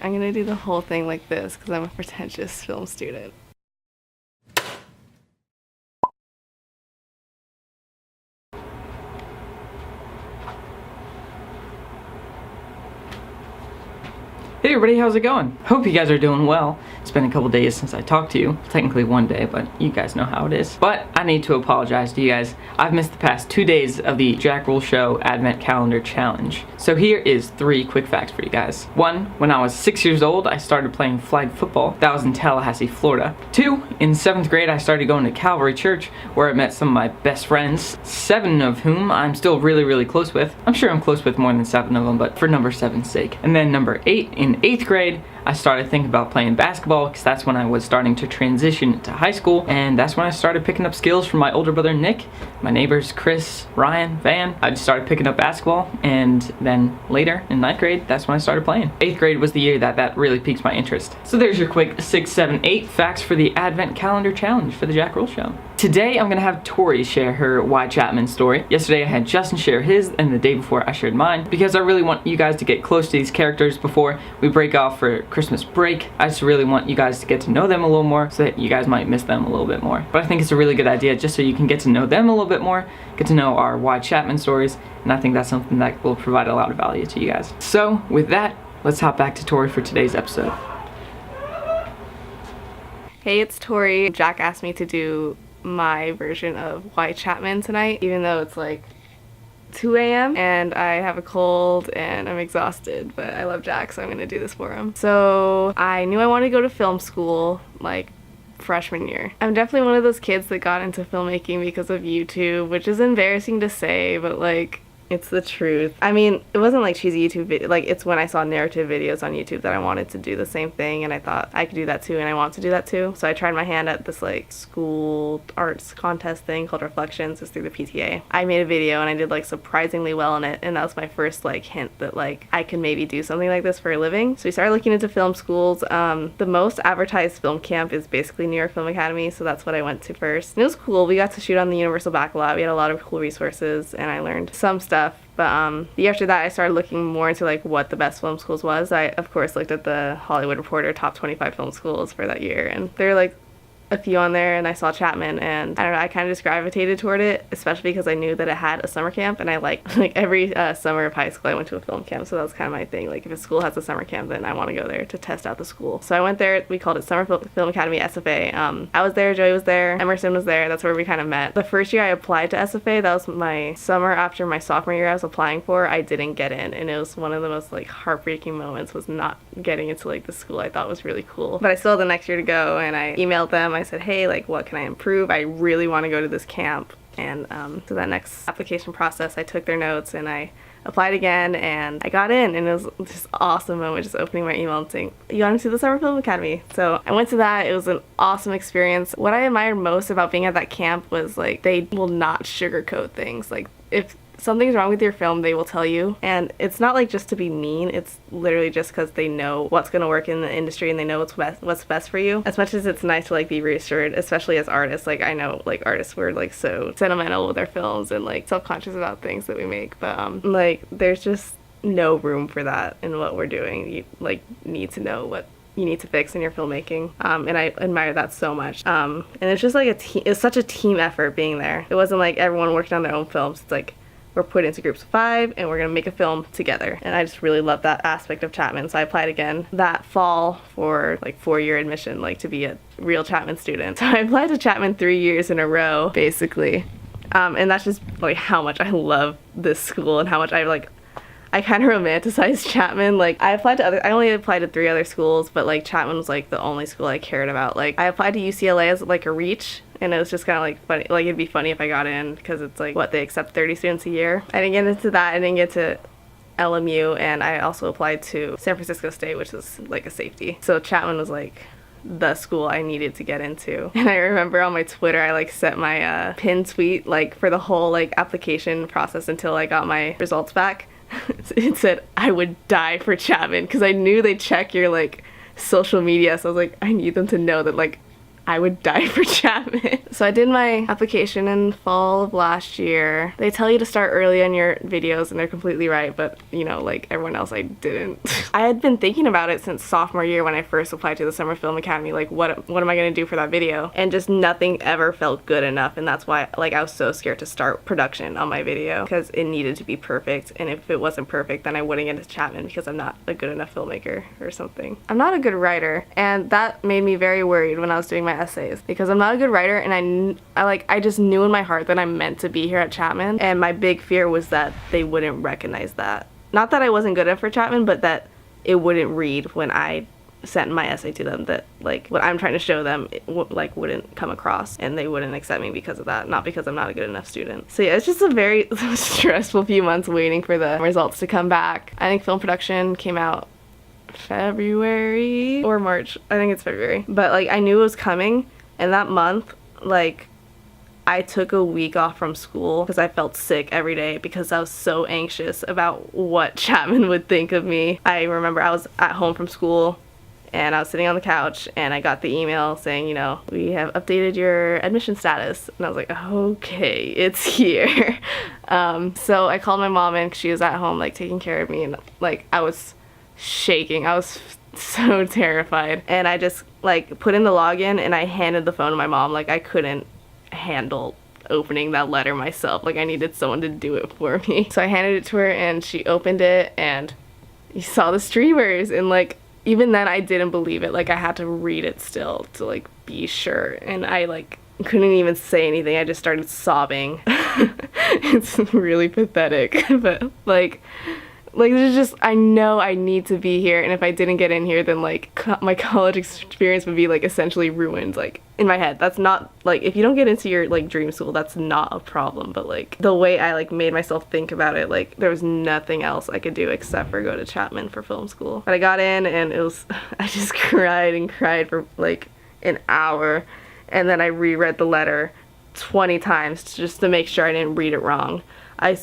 I'm gonna do the whole thing like this because I'm a pretentious film student. Hey everybody, how's it going? Hope you guys are doing well. It's been a couple days since I talked to you. Technically one day, but you guys know how it is. But I need to apologize to you guys. I've missed the past 2 days of the Jack Ruhl Show Advent Calendar Challenge. So here is 3 quick facts for you guys. 1, when I was 6 years old, I started playing flag football. That was in Tallahassee, Florida. 2, in 7th grade, I started going to Calvary Church, where I met some of my best friends, 7 of whom I'm still really close with. I'm sure I'm close with more than 7 of them, but for number 7's sake. And then number 8, in 8th grade, I started thinking about playing basketball because that's when I was starting to transition to high school, and that's when I started picking up skills from my older brother Nick, my neighbors Chris, Ryan, Van. I just started picking up basketball, and then later in 9th grade, that's when I started playing. 8th grade was the year that really piqued my interest. So there's your quick 6, 7, 8 facts for the Advent Calendar Challenge for the Jack Ruhl Show. Today I'm gonna have Tori share her Why Chapman story. Yesterday I had Justin share his, and the day before I shared mine, because I really want you guys to get close to these characters before we break off for Christmas break. I just really want you guys to get to know them a little more so that you guys might miss them a little bit more. But I think it's a really good idea just so you can get to know them a little bit more, get to know our Why Chapman stories, and I think that's something that will provide a lot of value to you guys. So with that, let's hop back to Tori for today's episode. Hey, it's Tori. Jack asked me to do my version of Why Chapman tonight, even though it's like 2 a.m. and I have a cold and I'm exhausted, but I love Jack, so I'm gonna do this for him. So I knew I wanted to go to film school like freshman year. I'm definitely one of those kids that got into filmmaking because of YouTube, which is embarrassing to say, but like, it's the truth. I mean, it wasn't like cheesy YouTube video, like it's when I saw narrative videos on YouTube that I wanted to do the same thing, and I thought I could do that too, and I want to do that too. So I tried my hand at this like school arts contest thing called Reflections. It's through the PTA. I made a video and I did like surprisingly well in it, and that was my first like hint that like I could maybe do something like this for a living. So we started looking into film schools. The most advertised film camp is basically New York Film Academy, so that's what I went to first. And it was cool. We got to shoot on the Universal back lot. We had a lot of cool resources, and I learned some stuff. But the year after that, I started looking more into like what the best film schools was. I of course looked at the Hollywood Reporter top 25 film schools for that year, and there were like a few on there, and I saw Chapman, and I don't know, I kind of just gravitated toward it, especially because I knew that it had a summer camp, and I like every summer of high school I went to a film camp, so that was kind of my thing. Like if a school has a summer camp, then I want to go there to test out the school. So I went there. We called it Summer Film Academy SFA. I was there, Joey was there, Emerson was there. That's where we kind of met. The first year I applied to SFA, that was my summer after my sophomore year I was applying for. I didn't get in, and it was one of the most like heartbreaking moments, was not getting into like the school I thought was really cool. But I still had the next year to go, and I emailed them. I said, hey, like what can I improve? I really want to go to this camp. And so that next application process, I took their notes and I applied again, and I got in, and it was just awesome moment, just opening my email and saying, you want to see the Summer Film Academy? So I went to that. It was an awesome experience. What I admired most about being at that camp was like they will not sugarcoat things. Like if something's wrong with your film, they will tell you, and it's not like just to be mean. It's literally just because they know what's going to work in the industry, and they know what's best for you. As much as it's nice to like be reassured, especially as artists, like I know like artists were like so sentimental with their films and like self-conscious about things that we make, but like there's just no room for that in what we're doing. You like need to know what you need to fix in your filmmaking, and I admire that so much. And it's just like it's such a team effort being there. It wasn't like everyone worked on their own films. It's like we're put into groups of 5 and we're gonna make a film together. And I just really love that aspect of Chapman. So I applied again that fall for like 4-year admission, like to be a real Chapman student. So I applied to Chapman 3 years in a row, basically. And that's just like how much I love this school and how much I kind of romanticize Chapman. Like I only applied to 3 other schools, but like Chapman was like the only school I cared about. Like I applied to UCLA as like a reach, and it was just kind of like funny. Like it'd be funny if I got in, because it's like what, they accept 30 students a year. I didn't get into that. I didn't get to LMU, and I also applied to San Francisco State, which is like a safety. So Chapman was like the school I needed to get into. And I remember on my Twitter, I like set my pinned tweet like for the whole like application process until I got my results back. It said I would die for Chapman, because I knew they'd check your like social media, so I was like, I need them to know that like I would die for Chapman. So I did my application in fall of last year. They tell you to start early on your videos and they're completely right, but you know, like everyone else, I didn't. I had been thinking about it since sophomore year when I first applied to the Summer Film Academy, like what am I gonna do for that video? And just nothing ever felt good enough, and that's why like I was so scared to start production on my video because it needed to be perfect, and if it wasn't perfect then I wouldn't get into Chapman because I'm not a good enough filmmaker or something. I'm not a good writer, and that made me very worried when I was doing my essays because I'm not a good writer, and I just knew in my heart that I'm meant to be here at Chapman, and my big fear was that they wouldn't recognize that. Not that I wasn't good enough for Chapman, but that it wouldn't read when I sent my essay to them, that like what I'm trying to show them wouldn't come across, and they wouldn't accept me because of that, not because I'm not a good enough student. So yeah, it's just a very stressful few months waiting for the results to come back. I think film production came out February or March. I think it's February. But like I knew it was coming, and that month like I took a week off from school because I felt sick every day because I was so anxious about what Chapman would think of me. I remember I was at home from school and I was sitting on the couch and I got the email saying, you know, we have updated your admission status. And I was like, okay, it's here. So I called my mom in because she was at home like taking care of me, and like I was shaking. I was so terrified. And I just like put in the login and I handed the phone to my mom. Like I couldn't handle opening that letter myself. Like I needed someone to do it for me. So I handed it to her and she opened it and you saw the streamers, and like even then I didn't believe it. Like I had to read it still to like be sure, and I like couldn't even say anything. I just started sobbing. It's really pathetic, but like there's just, I know I need to be here, and if I didn't get in here then like my college experience would be like essentially ruined. Like in my head, that's not like, if you don't get into your like dream school, that's not a problem, but like the way I like made myself think about it, like there was nothing else I could do except for go to Chapman for film school. But I got in and it was, I just cried and cried for like an hour, and then I reread the letter 20 times just to make sure I didn't read it wrong. A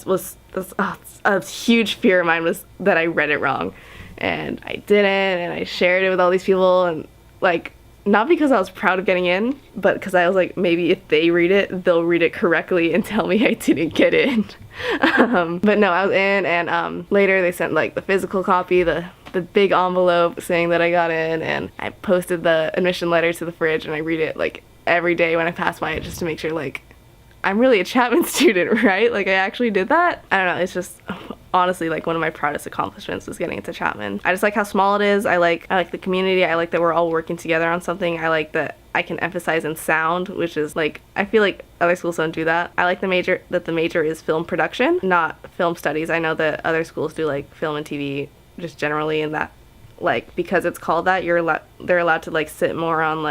huge fear of mine was that I read it wrong, and I didn't, and I shared it with all these people, and like not because I was proud of getting in, but because I was like, maybe if they read it, they'll read it correctly and tell me I didn't get in. But no, I was in, and later they sent like the physical copy, the big envelope saying that I got in, and I posted the admission letter to the fridge, and I read it like every day when I pass by it just to make sure like I'm really a Chapman student, right? Like I actually did that. I don't know, it's just honestly like one of my proudest accomplishments was getting into Chapman. I just like how small it is. I like the community. I like that we're all working together on something. I like that I can emphasize in sound, which is like, I feel like other schools don't do that. I like the major is film production, not film studies. I know that other schools do like film and TV just generally, and that like because it's called that, they're allowed to like sit more on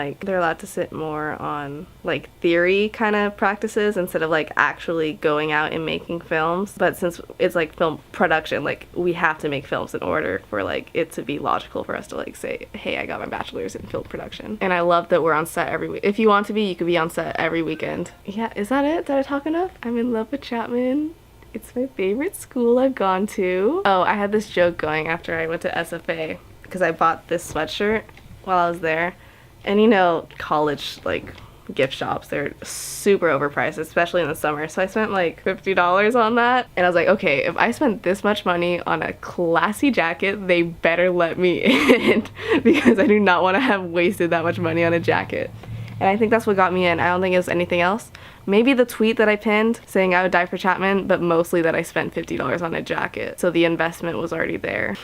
like theory kind of practices instead of like actually going out and making films. But since it's like film production, like we have to make films in order for like it to be logical for us to like say, hey, I got my bachelor's in film production. And I love that we're on set every week. If you want to be, you could be on set every weekend. Yeah, is that it? Did I talk enough? I'm in love with Chapman. It's my favorite school I've gone to. Oh, I had this joke going after I went to SFA because I bought this sweatshirt while I was there. And you know, college like gift shops, they're super overpriced, especially in the summer. So I spent like $50 on that. And I was like, okay, if I spent this much money on a classy jacket, they better let me in because I do not want to have wasted that much money on a jacket. And I think that's what got me in. I don't think it was anything else. Maybe the tweet that I pinned saying I would die for Chapman, but mostly that I spent $50 on a jacket. So the investment was already there.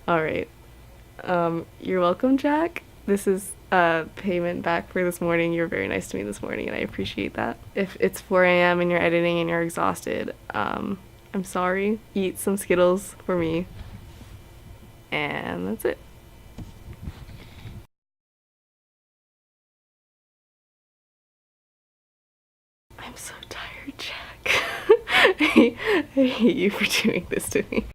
All right. You're welcome, Jack. This is payment back for this morning. You were very nice to me this morning, and I appreciate that. If it's 4 a.m. and you're editing and you're exhausted, I'm sorry. Eat some Skittles for me. And that's it. I'm so tired, Jack. I hate you for doing this to me.